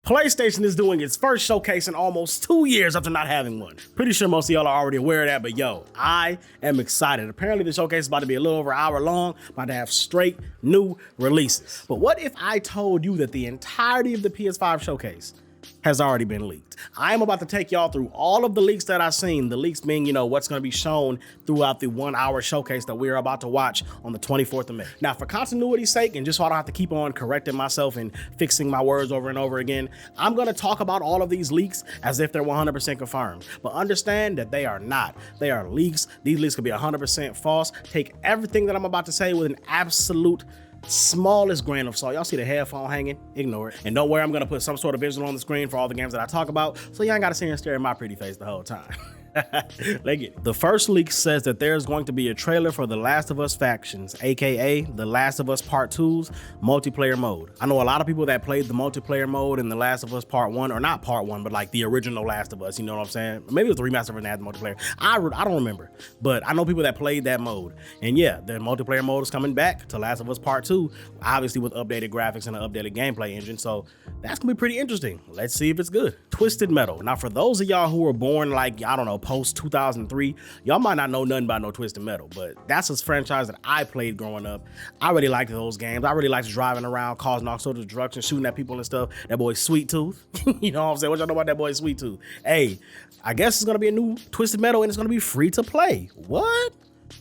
PlayStation is doing its first showcase in almost 2 years after not having one. Pretty sure most of y'all are already aware of that, but yo, I am excited. Apparently the showcase is about to be a little over an hour long, about to have straight new releases. But what if I told you that the entirety of the PS5 showcase has already been leaked? I am about to take y'all through all of the leaks that I've seen, the leaks being, what's going to be shown throughout the 1 hour showcase that we're about to watch on the 24th of May. Now, for continuity's sake, and just so I don't have to keep on correcting myself and fixing my words over and over again, I'm going to talk about all of these leaks as if they're 100% confirmed. But understand that they are not. They are leaks. These leaks could be 100% false. Take everything that I'm about to say with an absolute smallest grain of salt. Y'all see the headphone hanging? Ignore it. And don't worry, I'm gonna put some sort of visual on the screen for all the games that I talk about, so y'all ain't gotta sit here and stare at my pretty face the whole time. Let's get it. The first leak says that there's going to be a trailer for The Last of Us Factions, aka The Last of Us Part 2's multiplayer mode. I know a lot of people that played the multiplayer mode in The Last of Us Part 1, or not Part 1, but like the original Last of Us, you know what I'm saying? Maybe it was the remaster version that had the multiplayer. I don't remember, but I know people that played that mode. And yeah, the multiplayer mode is coming back to Last of Us Part 2, obviously with updated graphics and an updated gameplay engine, so that's gonna be pretty interesting. Let's see if it's good. Twisted Metal. Now, for those of y'all who were born like, I don't know, post 2003, y'all might not know nothing about no Twisted Metal, but that's a franchise that I played growing up. I really liked those games. I really liked driving around, causing all sorts of destruction, shooting at people and stuff. That boy Sweet Tooth. You know what I'm saying? What y'all know about that boy Sweet Tooth? Hey, I guess it's gonna be a new Twisted Metal and it's gonna be free to play. What?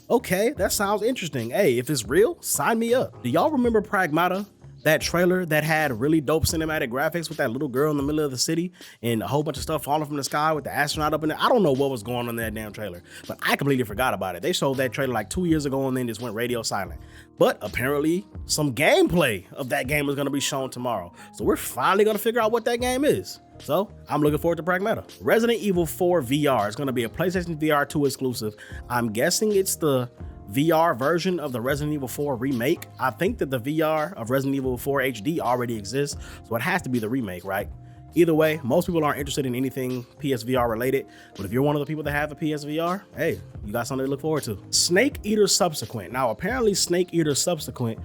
Okay, that sounds interesting. Hey, if it's real, sign me up. Do y'all remember Pragmata? That trailer that had really dope cinematic graphics with that little girl in the middle of the city and a whole bunch of stuff falling from the sky with the astronaut up in there. I don't know what was going on in that damn trailer, but I completely forgot about it. They showed that trailer like 2 years ago and then just went radio silent. But apparently some gameplay of that game is going to be shown tomorrow. So we're finally going to figure out what that game is. So I'm looking forward to Pragmata. Resident Evil 4 VR is going to be a PlayStation VR 2 exclusive. I'm guessing it's the VR version of the Resident Evil 4 remake. I think that the VR of Resident Evil 4 HD already exists, so it has to be the remake, right? Either way, most people aren't interested in anything PSVR related, but if you're one of the people that have a PSVR, hey, you got something to look forward to. Snake Eater Subsequent. Now, apparently Snake Eater Subsequent,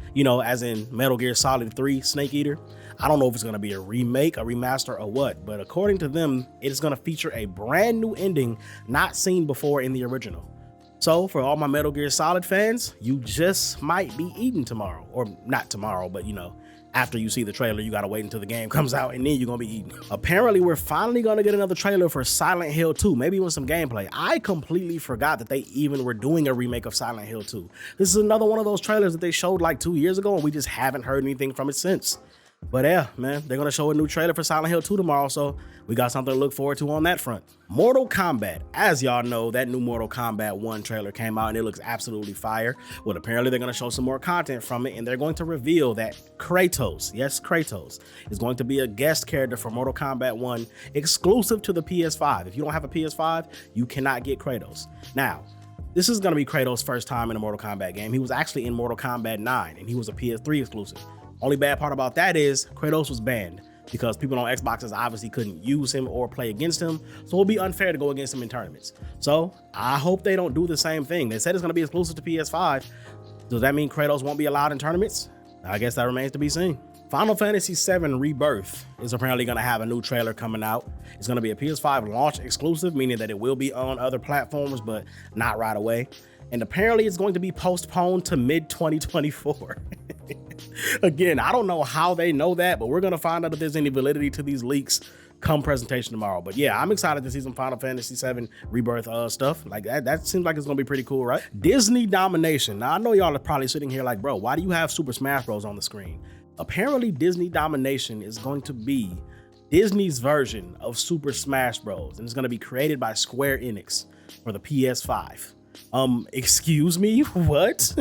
as in Metal Gear Solid 3 Snake Eater, I don't know if it's gonna be a remake, a remaster, or what, but according to them, it is gonna feature a brand new ending not seen before in the original. So for all my Metal Gear Solid fans, you just might be eating tomorrow, or not tomorrow, but after you see the trailer, you gotta wait until the game comes out and then you're gonna be eating. Apparently, we're finally gonna get another trailer for Silent Hill 2, maybe with some gameplay. I completely forgot that they even were doing a remake of Silent Hill 2. This is another one of those trailers that they showed like 2 years ago and we just haven't heard anything from it since. But yeah, man, they're gonna show a new trailer for Silent Hill 2 tomorrow, so we got something to look forward to on that front. Mortal Kombat. As y'all know, that new Mortal Kombat 1 trailer came out and it looks absolutely fire. Well, apparently they're gonna show some more content from it and they're going to reveal that Kratos, yes, Kratos, is going to be a guest character for Mortal Kombat 1 exclusive to the PS5. If you don't have a PS5, you cannot get Kratos. Now, this is gonna be Kratos' first time in a Mortal Kombat game. He was actually in Mortal Kombat 9 and he was a PS3 exclusive. Only bad part about that is Kratos was banned because people on Xboxes obviously couldn't use him or play against him. So it'll be unfair to go against him in tournaments. So I hope they don't do the same thing. They said it's gonna be exclusive to PS5. Does that mean Kratos won't be allowed in tournaments? I guess that remains to be seen. Final Fantasy VII Rebirth is apparently gonna have a new trailer coming out. It's gonna be a PS5 launch exclusive, meaning that it will be on other platforms, but not right away. And apparently it's going to be postponed to mid-2024. Again, I don't know how they know that, but we're gonna find out if there's any validity to these leaks come presentation tomorrow. But yeah, I'm excited to see some Final Fantasy VII Rebirth stuff. Like that seems like it's gonna be pretty cool, right? Disney Domination. Now I know y'all are probably sitting here like, bro, why do you have Super Smash Bros on the screen? Apparently Disney Domination is going to be Disney's version of Super Smash Bros. And it's gonna be created by Square Enix for the PS5. Excuse me, what?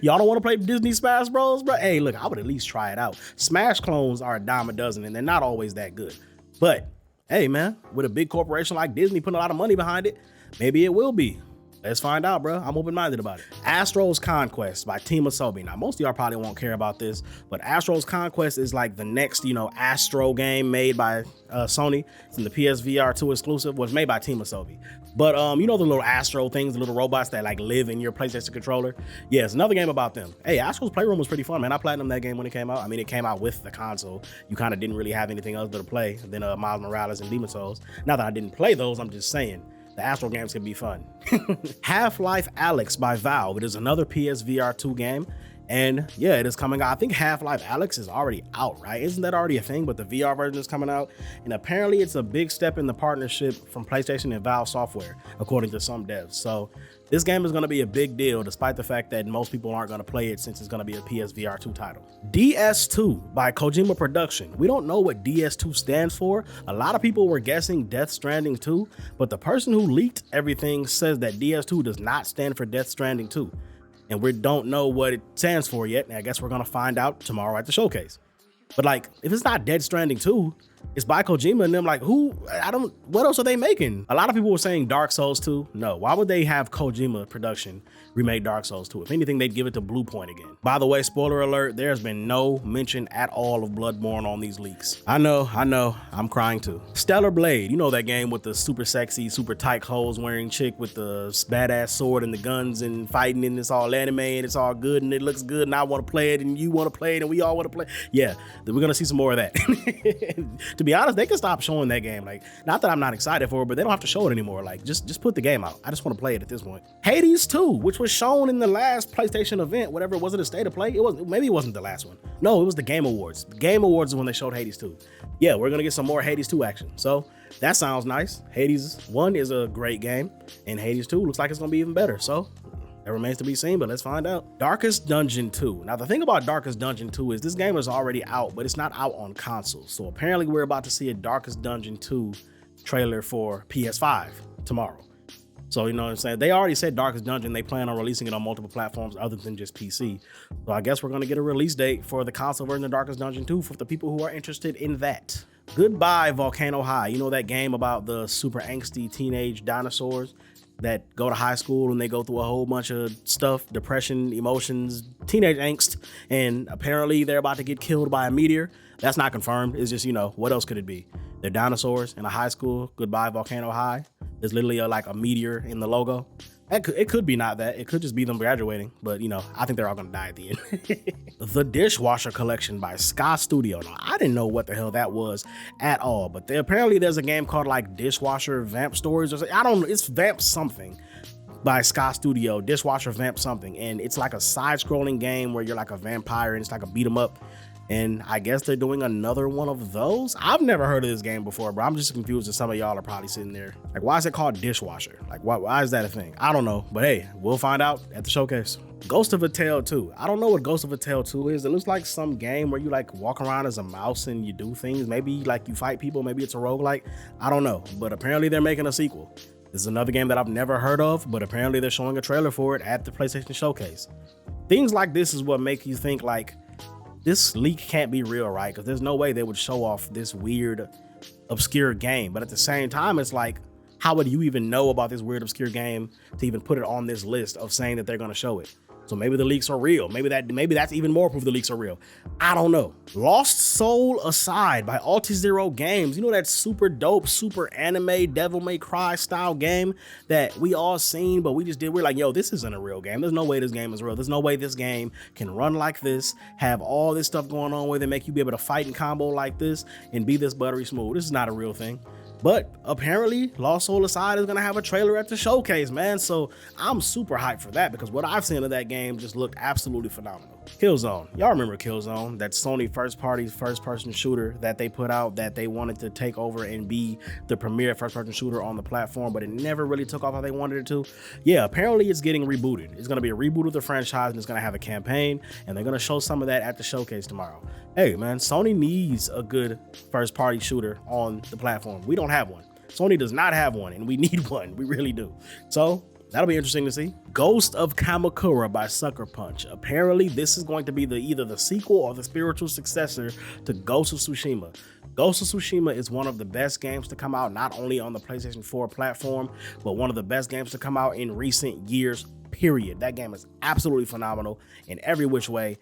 Y'all don't want to play Disney Smash Bros, bro? Hey, look, I would at least try it out. Smash clones are a dime a dozen and they're not always that good. But hey, man, with a big corporation like Disney putting a lot of money behind it, maybe it will be. Let's find out, bro. I'm open-minded about it. Astro's Conquest by Team Asobi. Now, most of y'all probably won't care about this, but Astro's Conquest is like the next, Astro game made by Sony. It's in the PSVR 2 exclusive. Was made by Team Asobi. But the little Astro things, the little robots that like live in your PlayStation controller. Yeah, it's another game about them. Hey, Astro's Playroom was pretty fun, man. I platinumed that game when it came out. I mean, it came out with the console. You kind of didn't really have anything else to play than Miles Morales and Demon's Souls. Not that I didn't play those, I'm just saying. The Astro games can be fun. Half-Life Alyx by Valve. It is another PSVR 2 game. And yeah, it is coming out. I think Half-Life Alyx is already out, right? Isn't that already a thing? But the VR version is coming out. And apparently it's a big step in the partnership from PlayStation and Valve Software, according to some devs. So this game is going to be a big deal, despite the fact that most people aren't going to play it since it's going to be a PSVR 2 title. DS2 by Kojima Production. We don't know what DS2 stands for. A lot of people were guessing Death Stranding 2, but the person who leaked everything says that DS2 does not stand for Death Stranding 2. And we don't know what it stands for yet. And I guess we're going to find out tomorrow at the showcase. But like, if it's not Death Stranding 2, it's by Kojima and them, like, what else are they making? A lot of people were saying Dark Souls 2. No, why would they have Kojima Production remake Dark Souls 2? If anything, they'd give it to Blue Point again. By the way, spoiler alert, there's been no mention at all of Bloodborne on these leaks. I know, I'm crying too. Stellar Blade, you know that game with the super sexy, super tight clothes wearing chick with the badass sword and the guns and fighting, and it's all anime and it's all good and it looks good and I want to play it and you want to play it and we all want to play. Yeah, we're gonna see some more of that. To be honest, they can stop showing that game. Like, not that I'm not excited for it, but they don't have to show it anymore. Like, just put the game out. I just want to play it at this point. Hades 2, which was shown in the last PlayStation event, whatever it was, in a State of Play. Maybe it wasn't the last one. No, it was the Game Awards. The Game Awards is when they showed Hades 2. Yeah, we're gonna get some more Hades 2 action. So that sounds nice. Hades 1 is a great game, and Hades 2 looks like it's gonna be even better. So it remains to be seen, but let's find out. Darkest Dungeon 2. Now, the thing about Darkest Dungeon 2 is this game is already out, but it's not out on consoles. So apparently we're about to see a Darkest Dungeon 2 trailer for PS5 tomorrow. So, you know what I'm saying? They already said Darkest Dungeon. They plan on releasing it on multiple platforms other than just PC. So I guess we're going to get a release date for the console version of Darkest Dungeon 2 for the people who are interested in that. Goodbye Volcano High. You know that game about the super angsty teenage dinosaurs that go to high school and they go through a whole bunch of stuff, depression, emotions, teenage angst, and apparently they're about to get killed by a meteor. That's not confirmed. It's just, what else could it be? They're dinosaurs in a high school. Goodbye Volcano High. There's literally like a meteor in the logo. It could be not that. It could just be them graduating, but I think they're all gonna die at the end. The Dishwasher Collection by Sky Studio. Now, I didn't know what the hell that was at all, but apparently there's a game called like Dishwasher Vamp Stories or something. I don't know. It's Vamp something by Sky Studio. Dishwasher Vamp something, and it's like a side-scrolling game where you're like a vampire and it's like a beat 'em up. And I guess they're doing another one of those. I've never heard of this game before, bro. I'm just confused, and some of y'all are probably sitting there like, why is it called Dishwasher? Like, why is that a thing? I don't know, but hey, we'll find out at the showcase. Ghost of a Tale 2. I don't know what Ghost of a Tale 2 is. It looks like some game where you like walk around as a mouse and you do things. Maybe like you fight people. Maybe it's a roguelike. I don't know, but apparently they're making a sequel. This is another game that I've never heard of, but apparently they're showing a trailer for it at the PlayStation Showcase. Things like this is what make you think like, this leak can't be real, right? Because there's no way they would show off this weird, obscure game. But at the same time, it's like, how would you even know about this weird, obscure game to even put it on this list of saying that they're going to show it? So maybe the leaks are real. Maybe that's even more proof the leaks are real. I don't know. Lost Soul Aside by Altizero Games. You know that super dope, super anime, Devil May Cry style game that we all seen, but we're like, yo, this isn't a real game. There's no way this game is real. There's no way this game can run like this, have all this stuff going on with it, make you be able to fight and combo like this and be this buttery smooth. This is not a real thing. But apparently Lost Soul Aside is going to have a trailer at the showcase, man. So I'm super hyped for that because what I've seen of that game just looked absolutely phenomenal. Killzone. Y'all remember Killzone, that Sony first-person shooter that they put out that they wanted to take over and be the premier first-person shooter on the platform, but it never really took off how they wanted it to. Yeah, apparently it's getting rebooted. It's going to be a reboot of the franchise and it's going to have a campaign, and they're going to show some of that at the showcase tomorrow. Hey, man, Sony needs a good first-party shooter on the platform. We don't have one. Sony does not have one, and we need one. We really do. So That'll be interesting to see. Ghost of Kamakura by Sucker Punch. Apparently, this is going to be either the sequel or the spiritual successor to Ghost of Tsushima. Ghost of Tsushima is one of the best games to come out, not only on the PlayStation 4 platform, but one of the best games to come out in recent years, period. That game is absolutely phenomenal in every which way.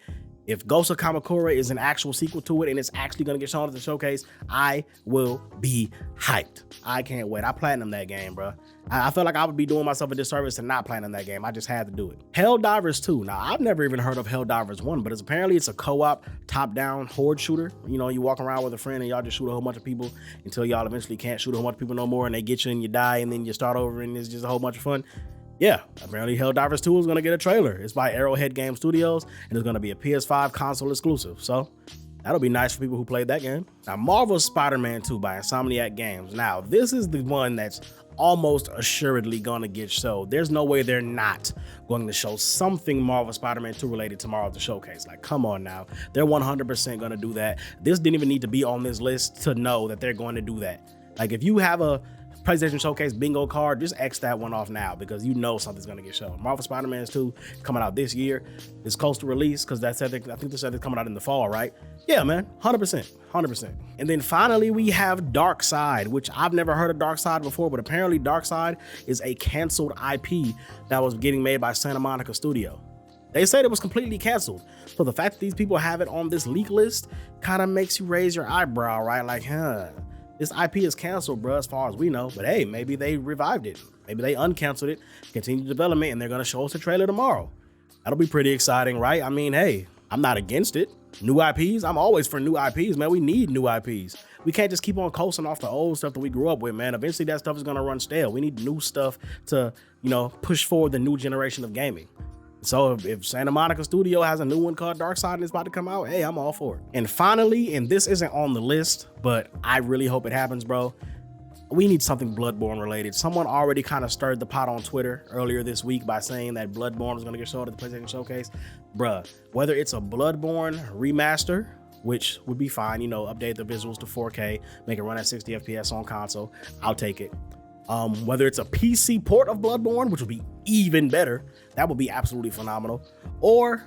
If Ghost of Kamakura is an actual sequel to it and it's actually going to get shown at the showcase, I will be hyped. I can't wait. I platinumed that game, bro. I feel like I would be doing myself a disservice to not platinum that game. I just had to do it. Helldivers 2. Now, I've never even heard of Helldivers 1, but apparently it's a co-op top-down horde shooter. You know, you walk around with a friend and y'all just shoot a whole bunch of people until y'all eventually can't shoot a whole bunch of people no more and they get you and you die and then you start over and it's just a whole bunch of fun. Yeah, apparently Helldivers 2 is going to get a trailer. It's by Arrowhead Game Studios, and it's going to be a PS5 console exclusive. So that'll be nice for people who played that game. Now, Marvel's Spider-Man 2 by Insomniac Games. Now, this is the one that's almost assuredly going to get showed. There's no way they're not going to show something Marvel Spider-Man 2 related tomorrow at the showcase. Like, come on now. They're 100% going to do that. This didn't even need to be on this list to know that they're going to do that. Like, if you have a PlayStation Showcase bingo card, just X that one off now because you know something's gonna get shown. Marvel Spider-Man 2 coming out this year. It's close to release because I think they said it's coming out in the fall, right? Yeah, man, 100%. And then finally we have Darkseid, which I've never heard of Darkseid before, but apparently Darkseid is a canceled IP that was getting made by Santa Monica Studio. They said it was completely canceled. So the fact that these people have it on this leak list kind of makes you raise your eyebrow, right? Like, this IP is canceled, bro, as far as we know. But hey, maybe they revived it. Maybe they uncanceled it, continued development, and they're going to show us a trailer tomorrow. That'll be pretty exciting, right? I mean, hey, I'm not against it. New IPs, I'm always for new IPs, man. We need new IPs. We can't just keep on coasting off the old stuff that we grew up with, man. Eventually, that stuff is going to run stale. We need new stuff to, you know, push forward the new generation of gaming. So if Santa Monica Studio has a new one called Darkseid and it's about to come out, hey, I'm all for it. And finally, and this isn't on the list, but I really hope it happens, bro. We need something Bloodborne related. Someone already kind of stirred the pot on Twitter earlier this week by saying that Bloodborne was going to get showed at the PlayStation Showcase. Bruh, whether it's a Bloodborne remaster, which would be fine, you know, update the visuals to 4K, make it run at 60 FPS on console, I'll take it. Whether it's a PC port of Bloodborne, which would be even better, that would be absolutely phenomenal. Or,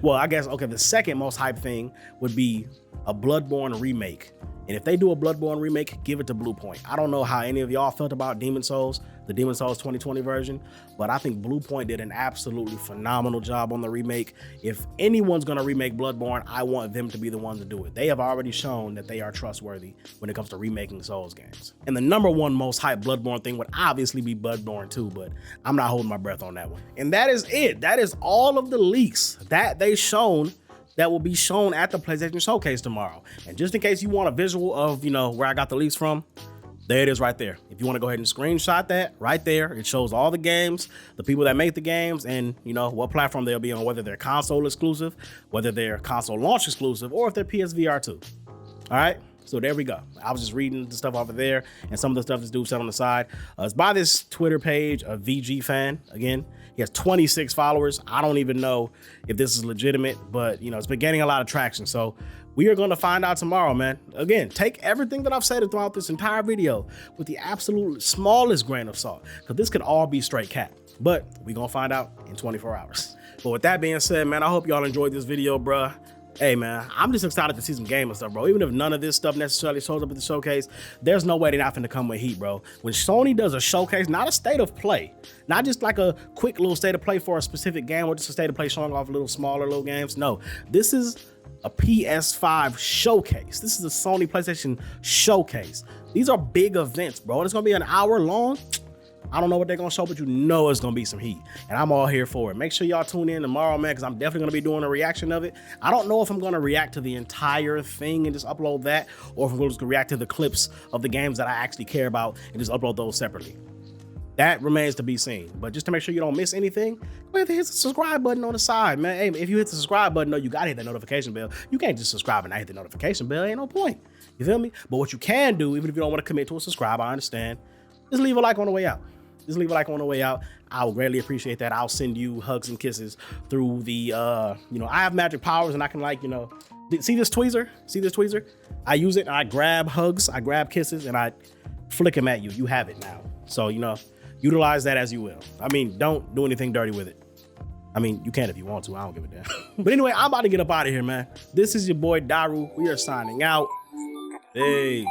well, I guess, okay, the second most hype thing would be a Bloodborne remake. And if they do a Bloodborne remake, give it to Bluepoint. I don't know how any of y'all felt about Demon's Souls, the Demon's Souls 2020 version, but I think Bluepoint did an absolutely phenomenal job on the remake. If anyone's gonna remake Bloodborne, I want them to be the ones to do it. They have already shown that they are trustworthy when it comes to remaking Souls games. And the number one most hyped Bloodborne thing would obviously be Bloodborne 2, but I'm not holding my breath on that one. And that is it. That is all of the leaks that they shown that will be shown at the PlayStation Showcase tomorrow. And just in case you want a visual of, you know, where I got the leaks from, there it is right there. If you want to go ahead and screenshot that right there, it shows all the games, the people that make the games, and you know what platform they'll be on, whether they're console exclusive, whether they're console launch exclusive, or if they're PSVR 2. All right. So there we go. I was just reading the stuff off of there and some of the stuff this dude said on the side. It's by this Twitter page, a VG fan. Again, he has 26 followers. I don't even know if this is legitimate, but you know, it's been gaining a lot of traction. So we are going to find out tomorrow, man. Again, take everything that I've said throughout this entire video with the absolute smallest grain of salt, because this could all be straight cap. But we're going to find out in 24 hours. But with that being said, man, I hope y'all enjoyed this video, bruh. Hey man, I'm just excited to see some gaming stuff, bro. Even if none of this stuff necessarily shows up at the showcase, there's no way they're not finna come with heat, bro. When Sony does a showcase, not a state of play, not just like a quick little state of play for a specific game or just a state of play showing off little smaller little games. No, this is a PS5 showcase. This is a Sony PlayStation Showcase. These are big events, bro. And it's gonna be an hour long. I don't know what they're gonna show, but you know it's gonna be some heat, and I'm all here for it. Make sure y'all tune in tomorrow, man, because I'm definitely gonna be doing a reaction of it. I don't know if I'm gonna react to the entire thing and just upload that, or if I'm just gonna react to the clips of the games that I actually care about and just upload those separately. That remains to be seen. But just to make sure you don't miss anything, go ahead and hit the subscribe button on the side, man. Hey, if you hit the subscribe button, you gotta hit the notification bell. You can't just subscribe and not hit the notification bell. Ain't no point. You feel me? But what you can do, even if you don't want to commit to a subscribe, I understand, just leave a like on the way out. Just leave a like on the way out. I will greatly appreciate that. I'll send you hugs and kisses through the, you know, I have magic powers and I can, like, you know, see this tweezer? See this tweezer? I use it and I grab hugs, I grab kisses, and I flick them at you. You have it now. So, you know, Utilize that as you will. I mean, don't do anything dirty with it. I mean, you can if you want to. I don't give a damn. But anyway, I'm about to get up out of here, man. This is your boy Daru. We are signing out. Peace.